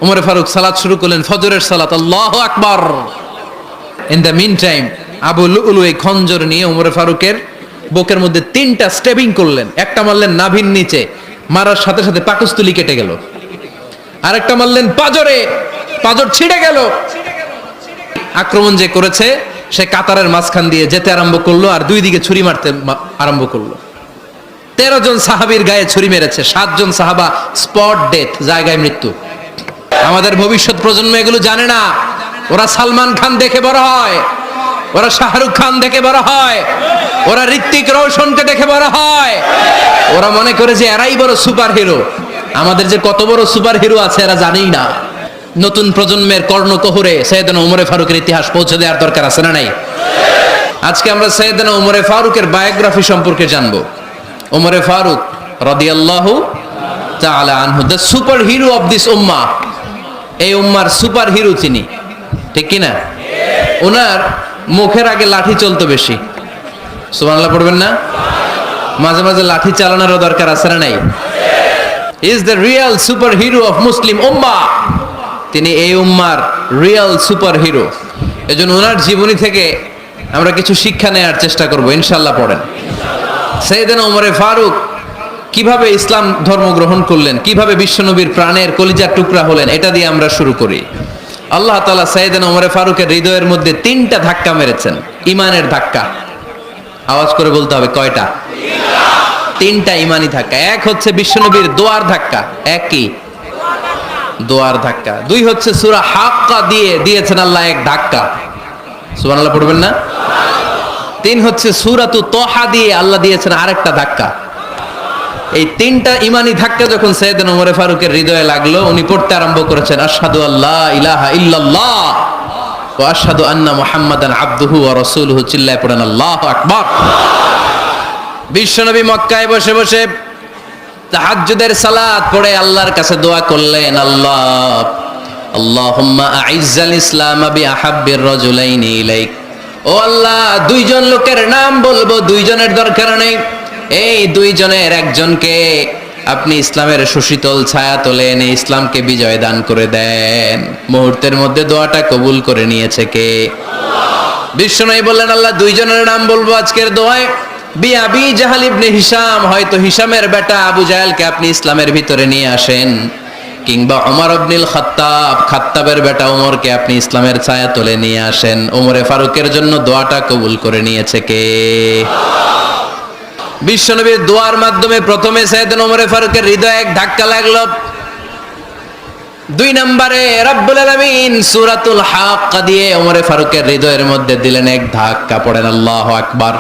ওমর ফারুক সালাত শুরু করলেন, ফজরের সালাত, আল্লাহু আকবার। In the meantime Abu Lulu এই খঞ্জর নিয়ে ওমর ফারুকের বুকের মধ্যে 3টা স্টেবিং করলেন। একটা মারলেন নাভির নিচে, মারার সাথে সাথে পাকস্থলী কেটে গেল। আরেকটা মারলেন পাজরে, পাজর ছিঁড়ে গেল। আক্রমণ যে করেছে সে কাতারের মাঝখান দিয়ে যেতে আরম্ভ করলো আর 2 দিকে ছুরি মারতে আরম্ভ করলো। 13 জন সাহাবীর গায়ে ছুরি মেরেছে, 7 জন সাহাবা স্পট ডেথ, জায়গায় মৃত্যু। আমাদের ভবিষ্যৎ প্রজন্ম এগুলো জানে না। ওরা সালমান খান দেখে বড় হয়, ওরা শাহরুখ খান দেখে বড় হয়, ওরা ঋত্বিক রোশনকে দেখে বড় হয়। ওরা মনে করে যে এরাই বড় সুপার হিরো। আমাদের যে কত বড় সুপার হিরো আছে এরা জানেই না। নতুন প্রজন্মের কর্ণকোহরে সৈয়দনা ওমর ফারুকের ইতিহাস পৌঁছে দেওয়ার দরকার আছে না নাই? আজকে আমরা সৈয়দনা ওমর ফারুকের বায়োগ্রাফি সম্পর্কে জানবো। ওমর ফারুক রাদিয়াল্লাহু তাআলা আনহু, the superhero of this উম্মাহ। এই উম্মার সুপার হিরো তিনি, ঠিক কি না? ওনার মুখের আগে লাঠি চলতো বেশি। সুবহানাল্লাহ পড়বেন না? মাঝে মাঝে লাঠি চালানোরও দরকার আছে না নাই? Is the real superhero of Muslim উম্মাহ। তিনি এই উম্মার রিয়েল সুপার হিরো। এজন্য ওনার জীবনী থেকে আমরা কিছু শিক্ষা নেওয়ার চেষ্টা করব ইনশাআল্লাহ। পড়েন সাইয়েদনা ওমর ফারুক কিভাবে ইসলাম ধর্ম গ্রহণ করলেন, কিভাবে বিশ্বনবীর প্রাণের কলিজার টুকরা হলেন, এটা দিয়ে আমরা শুরু করি। আল্লাহ তাআলা সাইয়েদনা ওমর ফারুকের হৃদয়ের মধ্যে 3টা ধাক্কা মেরেছেন, ইমানের ধাক্কা। আওয়াজ করে বলতে হবে কয়টা? 3টা ইমানি ধাক্কা। এক হচ্ছে বিশ্বনবীর দোয়ার ধাক্কা, এক কি? দোয়ার ধাক্কা। 2 হচ্ছে সূরা হাক্কা দিয়ে দিয়েছেন আল্লাহ এক ধাক্কা, সুবহানাল্লাহ পড়বেন না? 3 হচ্ছে সূরাতু তাহা দিয়ে আল্লাহ দিয়েছেন আরেকটা ধাক্কা। এই 3টা ইমানি ধাক্কা যখন সাইয়েদনা ওমর ফারুকের হৃদয়ে লাগলো, উনি পড়তে আরম্ভ করেছেন, আশহাদু আল্লা ইলাহা ইল্লাল্লাহ ওয়া আশহাদু আন্না মুহাম্মাদান আবদুহু ওয়া রাসূলুহু। চিল্লায় পড়েন আল্লাহু আকবার। বিশ্বনবী মক্কায় বসে বসে তাহাজ্জুদের সালাত পড়ে আল্লাহর কাছে দোয়া করলেন, আল্লাহুম্মা আইজ্জাল ইসলাম বিআহাব্বির রাজুলাইনি ইলাইক। ও আল্লাহ, 2 জন লোকের নাম বলবো, 2 জনের দরকার নেই। এই 2 জনের একজনকে আপনি ইসলামের সুশীতল ছায়া তোলে এনে ইসলামকে বিজয় দান করে দেন। মুহূর্তের মধ্যে দোয়াটা কবুল করে নিয়েছে কে? বিশ্বনবী বললেন, আল্লাহ 2 জনের নাম বলবো আজকের দোয়ায়। আবি জাহাল ইবনে হিশাম, হয়তো হিশামের বেটা আবু জাহেলকে আপনি ইসলামের ভিতরে নিয়ে আসেন, কিংবা ওমর ইবনুল খাত্তাব, খাত্তাবের বেটা ওমরকে আপনি ইসলামের ছায়া তোলে নিয়ে আসেন। ওমরে ফারুকের জন্য দোয়াটা কবুল করে নিয়েছে কে? বিশ্বনবীর দোয়ার মাধ্যমে প্রথমে সাইয়েদনা ওমর ফারুকের হৃদয়ে এক ধাক্কা লাগলো। 2 নম্বরে রব্বুল আলামিন সূরাতুল হাক্কা দিয়ে ওমর ফারুকের হৃদয়ের মধ্যে দিলেন এক ধাক্কা। পড়েন আল্লাহু আকবার।